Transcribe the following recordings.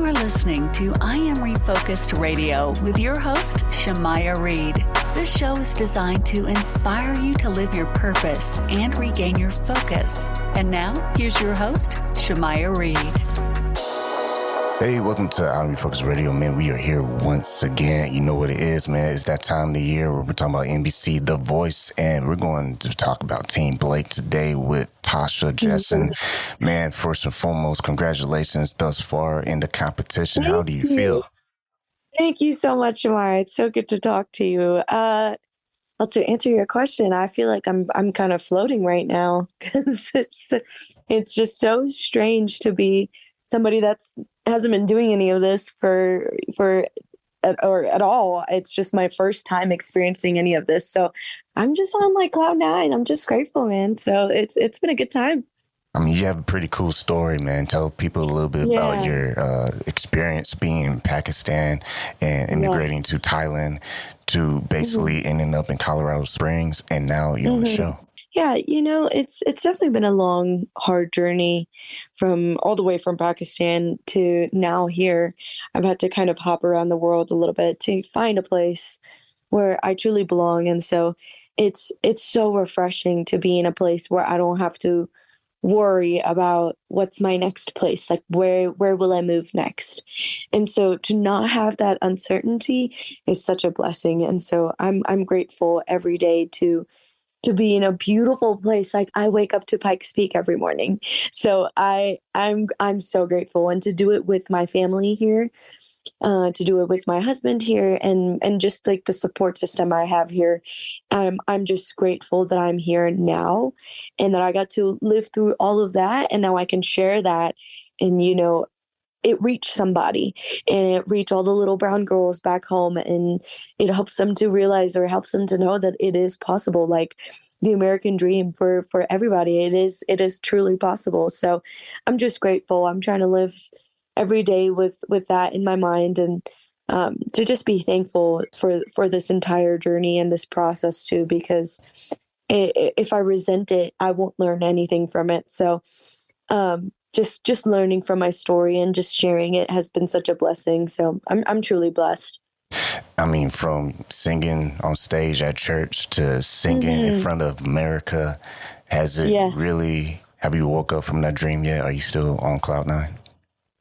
are listening to I Am Refocused Radio with your host, Shamaya Reed. This show is designed to inspire you to live your purpose and regain your focus. And now, here's your host, Shamaya Reed. Hey, welcome to I Am Refocused Radio, man. We are here once again. You know what it is, man. It's that time of the year where we're talking about NBC, The Voice, and we're going to talk about Team Blake today with Tasha, Jessen. Man, first and foremost, congratulations thus far in the competition. How do you feel? Thank you so much, Shamar. It's so good to talk to you. Well, to answer your question, I feel like I'm kind of floating right now because it's just so strange to be somebody that's hasn't been doing any of this for at all. It's just my first time experiencing any of this, so I'm just on like cloud nine. I'm just grateful, man. So it's been a good time. I mean, you have a pretty cool story, man. Tell people a little bit about your experience being in Pakistan and immigrating to Thailand to basically ending up in Colorado Springs, and now you're on the show. Yeah, it's definitely been a long, hard journey all the way from Pakistan to now here. I've had to kind of hop around the world a little bit to find a place where I truly belong. And so it's so refreshing to be in a place where I don't have to worry about what's my next place, like where will I move next. And so to not have that uncertainty is such a blessing. And so I'm grateful every day to be in a beautiful place. Like I wake up to Pikes Peak every morning. So I'm so grateful, and to do it with my family here, to do it with my husband here, and just like the support system I have here. I'm just grateful that I'm here now and that I got to live through all of that. And now I can share that, and it reached somebody, and it reached all the little brown girls back home, and it helps them to realize, or helps them to know that it is possible. Like the American dream for everybody, it is truly possible. So I'm just grateful. I'm trying to live every day with that in my mind, and to just be thankful for this entire journey and this process too, because if I resent it, I won't learn anything from it. So, just learning from my story and just sharing it has been such a blessing. So I'm truly blessed. I mean, from singing on stage at church to singing in front of America, has it really, have you woke up from that dream yet? Are you still on cloud nine?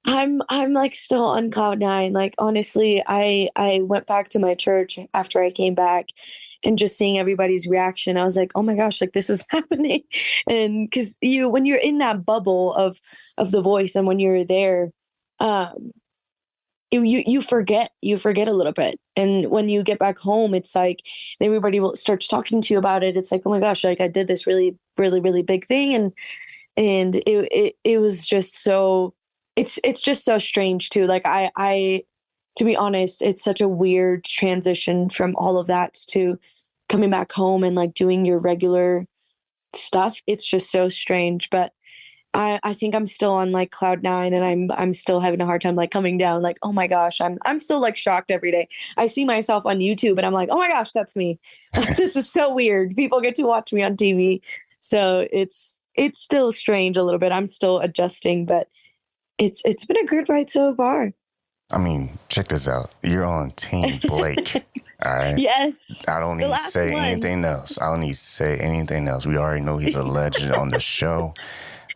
I'm like still on cloud nine. Like, honestly, I went back to my church after I came back, and just seeing everybody's reaction, I was like, oh my gosh, like this is happening. And because when you're in that bubble of The Voice, and when you're there, you forget a little bit. And when you get back home, it's like everybody starts talking to you about it. It's like, oh my gosh, like I did this really, really, really big thing. And it was just so, it's just so strange too. Like I, to be honest, it's such a weird transition from all of that to coming back home and like doing your regular stuff. It's just so strange, but I think I'm still on like cloud nine, and I'm still having a hard time like coming down. Like, oh my gosh, I'm still like shocked every day. I see myself on YouTube and I'm like, oh my gosh, that's me. This is so weird. People get to watch me on TV. So it's still strange a little bit. I'm still adjusting, but it's been a good ride so far. I mean, check this out. You're on Team Blake. All right. Yes. I don't need to say anything else. We already know he's a legend on the show.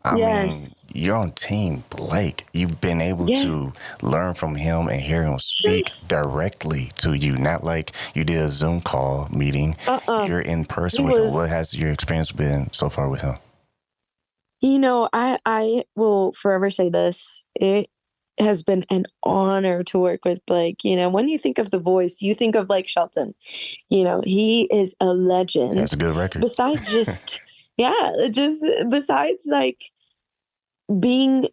I mean, you're on Team Blake. You've been able to learn from him and hear him speak directly to you. Not like you did a Zoom call meeting. You're in person with him. What has your experience been so far with him? I will forever say this. It has been an honor to work with Blake. When you think of The Voice, you think of Blake Shelton. He is a legend. That's a good record. Besides just, besides like being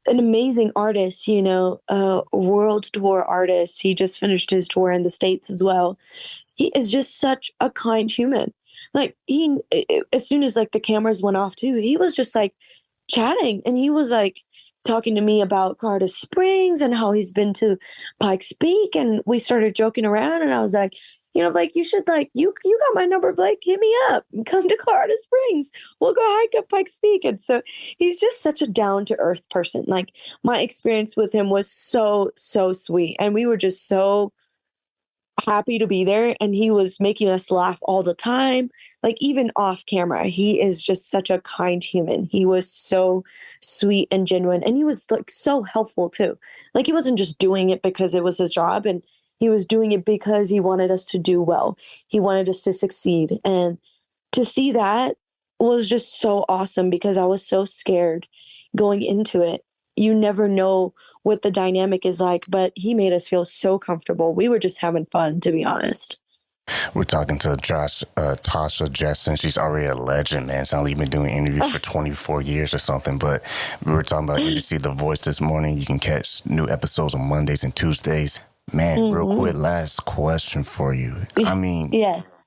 an amazing artist, a world tour artist. He just finished his tour in the States as well. He is just such a kind human. Like as soon as like the cameras went off too, he was just like chatting, and he was like talking to me about Colorado Springs and how he's been to Pikes Peak, and we started joking around, and I was like, Blake, you should you got my number, Blake, hit me up and come to Colorado Springs. We'll go hike up Pikes Peak. And so he's just such a down to earth person. Like my experience with him was so, so sweet. And we were just so happy to be there, and he was making us laugh all the time, like even off camera. He is just such a kind human. He was so sweet and genuine, and he was like so helpful too. Like he wasn't just doing it because it was his job, and he was doing it because he wanted us to do well. He wanted us to succeed, and to see that was just so awesome because I was so scared going into it. You never know what the dynamic is like, but he made us feel so comfortable. We were just having fun, to be honest. We're talking to Tasha Jessen. She's already a legend, man. Sounds like you've been doing interviews for 24 years or something. But we were talking about NBC The Voice this morning. You can catch new episodes on Mondays and Tuesdays. Man, real quick, last question for you. I mean, yes.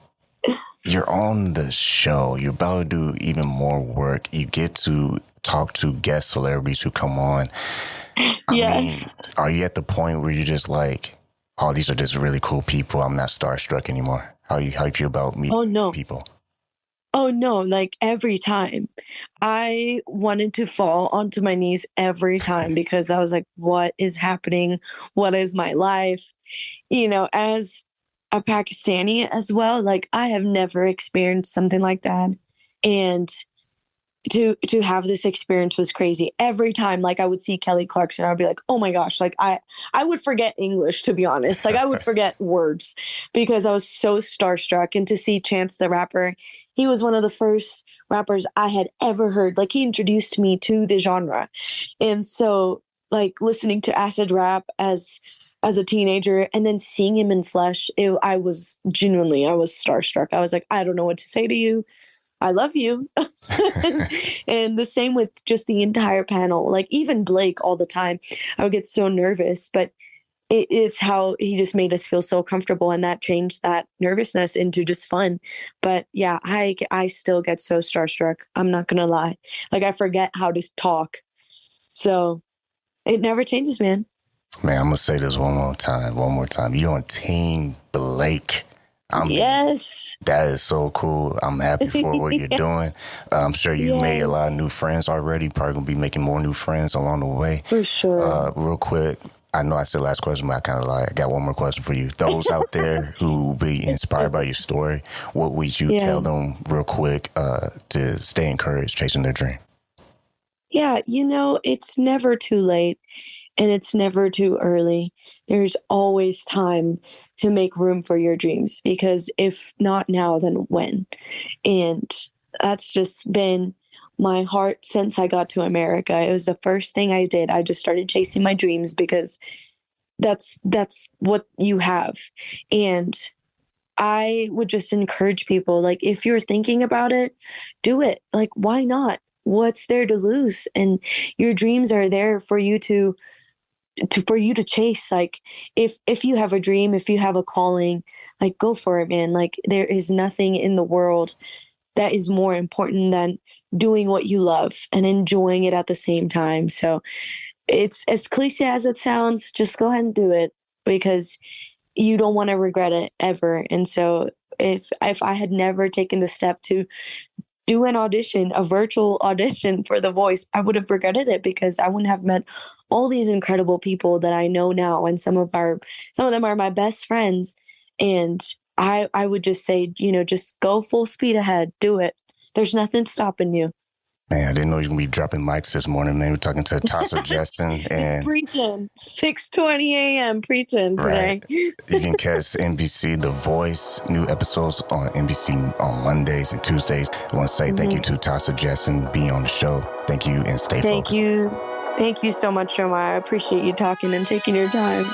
You're on the show. You're about to do even more work. You get to talk to guest celebrities who come on. I mean, are you at the point where you're just like, oh, these are just really cool people, I'm not starstruck anymore? How you feel about meeting people? Oh, no. Like every time I wanted to fall onto my knees every time because I was like, what is happening? What is my life? As a Pakistani as well, like I have never experienced something like that. And to have this experience was crazy. Every time, like I would see Kelly Clarkson, I would be like, oh my gosh, like I would forget English, to be honest. Like I would forget words because I was so starstruck. And to see Chance the Rapper, he was one of the first rappers I had ever heard. Like he introduced me to the genre. And so like listening to acid rap as a teenager and then seeing him in flesh, I was starstruck. I was like, I don't know what to say to you. I love you. And the same with just the entire panel, like even Blake all the time. I would get so nervous, but it's how he just made us feel so comfortable, and that changed that nervousness into just fun. But yeah, I still get so starstruck. I'm not going to lie. Like I forget how to talk. So it never changes, man. Man, I'm going to say this one more time. You're on Team Blake. Yes. That is so cool. I'm happy for what you're doing. I'm sure you made a lot of new friends already. Probably going to be making more new friends along the way. For sure. Real quick, I know I said last question, but I kind of lied. I got one more question for you. Those out there who will be inspired by your story, what would you tell them real quick to stay encouraged, chasing their dream? Yeah, it's never too late. And it's never too early. There's always time to make room for your dreams, because if not now, then when? And that's just been my heart since I got to America. It was the first thing I did. I just started chasing my dreams because that's what you have. And I would just encourage people, like, if you're thinking about it, do it. Like, why not? What's there to lose? And your dreams are there for you to chase. Like if you have a dream, if you have a calling, like go for it, man. Like there is nothing in the world that is more important than doing what you love and enjoying it at the same time. So it's as cliche as it sounds, just go ahead and do it, because you don't want to regret it ever. And so if I had never taken the step to do an audition, a virtual audition for The Voice, I would have regretted it, because I wouldn't have met all these incredible people that I know now. And some of them are my best friends. And I would just say, just go full speed ahead. Do it. There's nothing stopping you. Man, I didn't know you were going to be dropping mics this morning, man. We're talking to Tasha Jessen. And preaching. 6:20 a.m. preaching today. Right. You can catch NBC The Voice, new episodes on NBC on Mondays and Tuesdays. I want to say thank you to Tasha Jessen being on the show. Thank you, and stay focused. Thank you so much, Shomai. I appreciate you talking and taking your time.